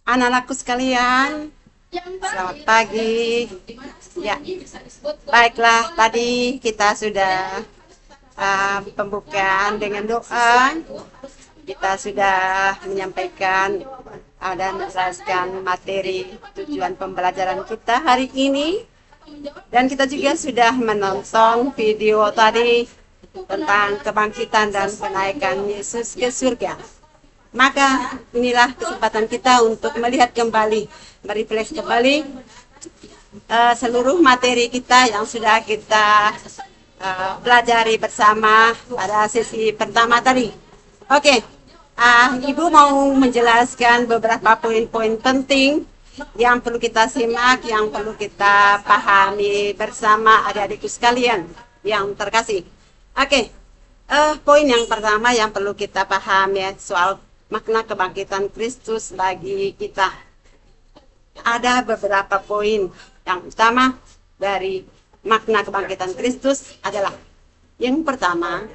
Anak-anakku sekalian, selamat pagi. Ya, baiklah, tadi kita sudah pembukaan dengan doa. Kita sudah menyampaikan dan menjelaskan materi tujuan pembelajaran kita hari ini. Dan kita juga sudah menonton video tadi tentang kebangkitan dan kenaikan Yesus ke surga. Maka inilah kesempatan kita untuk melihat kembali, merefleksi kembali seluruh materi kita yang sudah kita pelajari bersama pada sesi pertama tadi. Oke, Ibu mau menjelaskan beberapa poin-poin penting yang perlu kita simak, yang perlu kita pahami bersama adik-adikku sekalian yang terkasih. Oke, poin yang pertama yang perlu kita pahami soal makna kebangkitan Kristus bagi kita. Ada beberapa poin. Yang utama dari makna kebangkitan Kristus adalah yang pertama,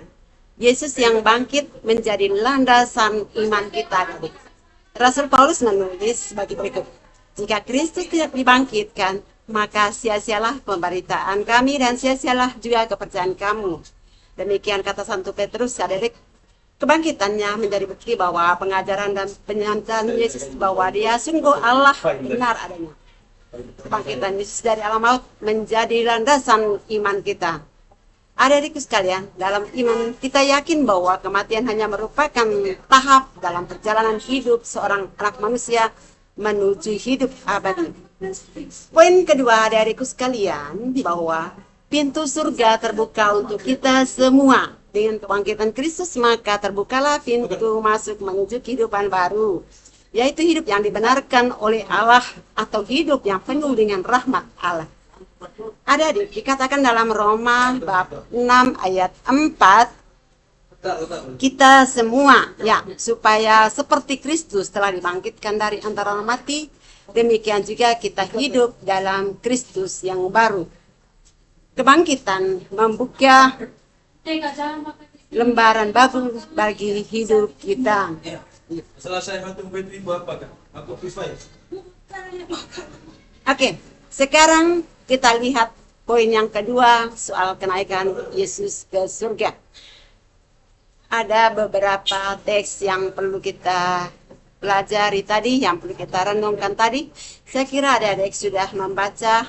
Yesus yang bangkit menjadi landasan iman kita. Rasul Paulus menulis sebagai berikut: jika Kristus tidak dibangkitkan, maka sia-sialah pemberitaan kami dan sia-sialah juga kepercayaan kamu. Demikian kata Santo Petrus, adik-adik. Kebangkitannya menjadi bukti bahwa pengajaran dan penyampaian Yesus bahwa dia sungguh Allah benar adanya. Kebangkitan Yesus dari alam maut menjadi landasan iman kita. Adik-adikku sekalian, dalam iman kita yakin bahwa kematian hanya merupakan tahap dalam perjalanan hidup seorang anak manusia menuju hidup abadi. Poin kedua, adik-adikku sekalian, bahwa pintu surga terbuka untuk kita semua. Dengan kebangkitan Kristus, maka terbukalah pintu masuk menuju kehidupan baru, yaitu hidup yang dibenarkan oleh Allah atau hidup yang penuh dengan rahmat Allah. Adik-adik, dikatakan dalam Roma bab 6 ayat 4, kita semua supaya seperti Kristus telah dibangkitkan dari antara orang mati, demikian juga kita hidup dalam Kristus yang baru. Kebangkitan membuka lembaran baru bagi hidup kita. Selesai hantu ibu apa kan? Aku pisah. Oke, sekarang kita lihat poin yang kedua soal kenaikan Yesus ke surga. Ada beberapa teks yang perlu kita pelajari tadi, yang perlu kita renungkan tadi. Saya kira adik-adik sudah membaca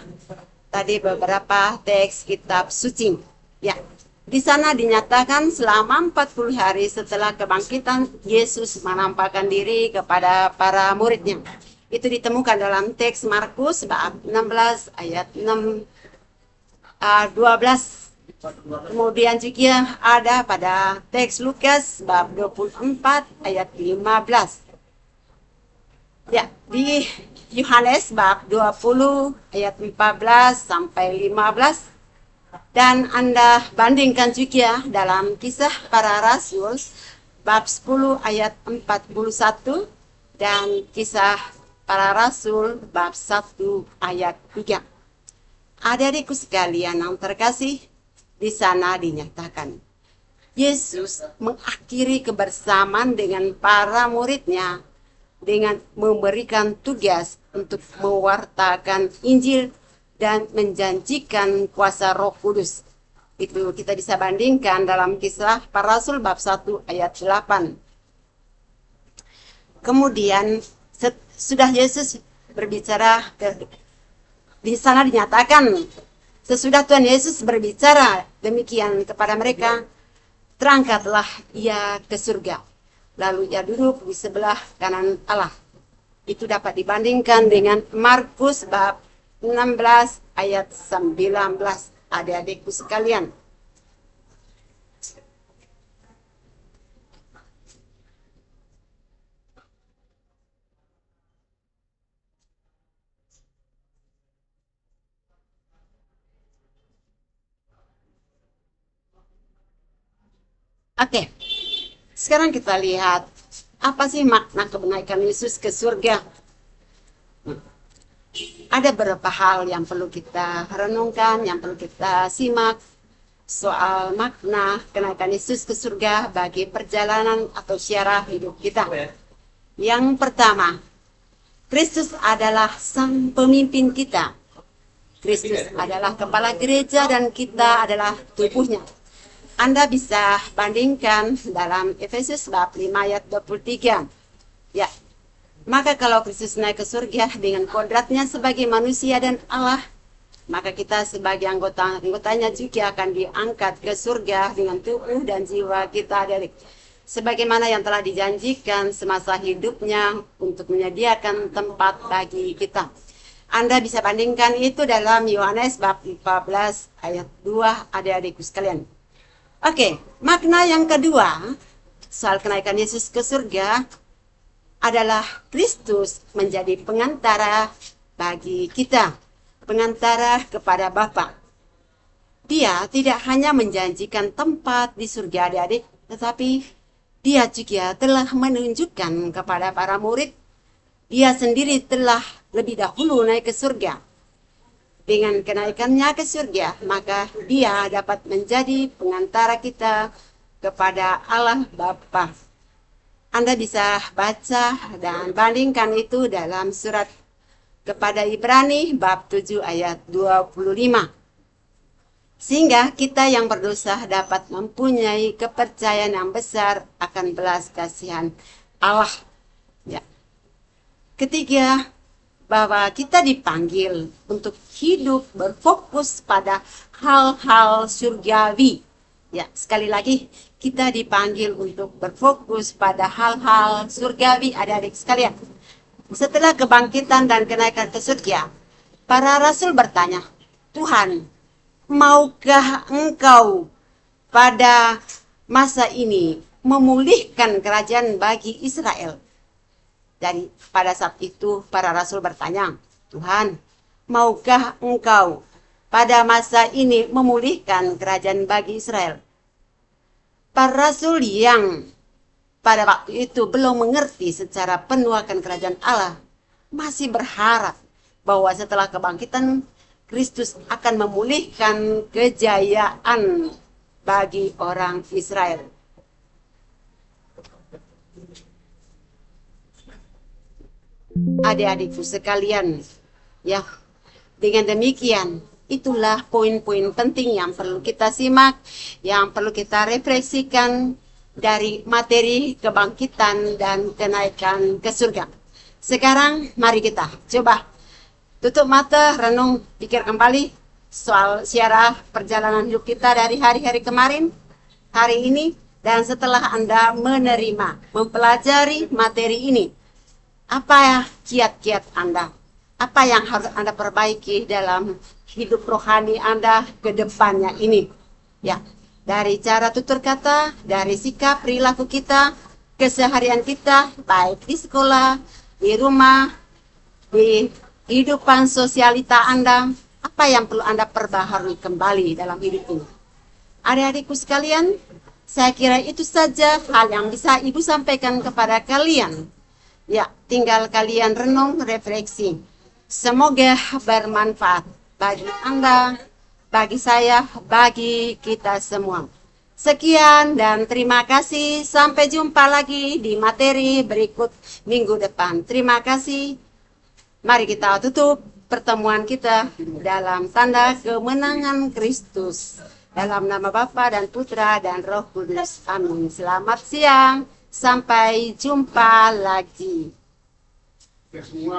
tadi beberapa teks kitab suci. Ya. Di sana dinyatakan selama 40 hari setelah kebangkitan, Yesus menampakkan diri kepada para muridnya. Itu ditemukan dalam teks Markus bab 16 ayat 12. Kemudian juga ada pada teks Lukas bab 24 ayat 15. Ya, di Yohanes bab 20 ayat 14 sampai 15. Dan Anda bandingkan juga dalam Kisah Para Rasul bab 10 ayat 41 dan Kisah Para Rasul bab 1 ayat 3. Adik-adikku sekalian yang terkasih, di sana dinyatakan Yesus mengakhiri kebersamaan dengan para muridnya dengan memberikan tugas untuk mewartakan Injil dan menjanjikan kuasa Roh Kudus. Itu kita bisa bandingkan dalam Kisah Para Rasul bab 1 ayat 8. Kemudian sudah Yesus berbicara, di sana dinyatakan sesudah Tuhan Yesus berbicara demikian kepada mereka, terangkatlah ia ke surga, lalu ia duduk di sebelah kanan Allah. Itu dapat dibandingkan dengan Markus bab 16 ayat 19, adik-adikku sekalian. Oke, sekarang kita lihat apa sih makna kenaikan Yesus ke surga. Ada beberapa hal yang perlu kita renungkan, yang perlu kita simak soal makna kenaikan Yesus ke surga bagi perjalanan atau syarah hidup kita. Yang pertama, Kristus adalah sang pemimpin kita. Kristus adalah kepala gereja dan kita adalah tubuhnya. Anda bisa bandingkan dalam Efesus bab 5 ayat 23. Ya. Maka kalau Kristus naik ke surga dengan kodratnya sebagai manusia dan Allah, maka kita sebagai anggotanya juga akan diangkat ke surga dengan tubuh dan jiwa kita dari sebagaimana yang telah dijanjikan semasa hidupnya untuk menyediakan tempat bagi kita. Anda bisa bandingkan itu dalam Yohanes bab 14 ayat 2, adik-adikku sekalian. Oke, makna yang kedua soal kenaikan Yesus ke surga adalah Kristus menjadi pengantara bagi kita, pengantara kepada Bapa. Dia tidak hanya menjanjikan tempat di surga adik-adik, tetapi dia juga telah menunjukkan kepada para murid, dia sendiri telah lebih dahulu naik ke surga. Dengan kenaikannya ke surga, maka dia dapat menjadi pengantara kita kepada Allah Bapa. Anda bisa baca dan bandingkan itu dalam surat kepada Ibrani bab 7 ayat 25. Sehingga kita yang berdosa dapat mempunyai kepercayaan yang besar akan belas kasihan Allah. Ya. Ketiga, bahwa kita dipanggil untuk hidup berfokus pada hal-hal surgawi. Ya, sekali lagi kita dipanggil untuk berfokus pada hal-hal surgawi adik-adik sekalian. Setelah kebangkitan dan kenaikan ke surga, para rasul bertanya, Tuhan, maukah engkau pada masa ini memulihkan kerajaan bagi Israel? Dan pada saat itu para rasul bertanya, Tuhan, maukah engkau pada masa ini memulihkan kerajaan bagi Israel? Para rasul yang pada waktu itu belum mengerti secara penuh akan kerajaan Allah, masih berharap bahwa setelah kebangkitan Kristus akan memulihkan kejayaan bagi orang Israel. Adik-adikku sekalian, ya, dengan demikian itulah poin-poin penting yang perlu kita simak, yang perlu kita refleksikan dari materi kebangkitan dan kenaikan ke surga. Sekarang mari kita coba tutup mata, renung, pikir kembali soal syarah perjalanan hidup kita dari hari-hari kemarin, hari ini, dan setelah Anda menerima, mempelajari materi ini, apa ya kiat-kiat Anda? Apa yang harus Anda perbaiki dalam hidup rohani Anda ke depannya ini? Ya, dari cara tutur kata, dari sikap perilaku kita, keseharian kita, baik di sekolah, di rumah, di kehidupan sosialita Anda, apa yang perlu Anda perbaharui kembali dalam hidup ini? Adik-adikku sekalian, saya kira itu saja hal yang bisa Ibu sampaikan kepada kalian. Ya, tinggal kalian renung, refleksi. Semoga bermanfaat bagi Anda, bagi saya, bagi kita semua. Sekian dan terima kasih. Sampai jumpa lagi di materi berikut minggu depan. Terima kasih. Mari kita tutup pertemuan kita dalam tanda kemenangan Kristus. Dalam nama Bapa dan Putra dan Roh Kudus. Amin. Selamat siang. Sampai jumpa lagi.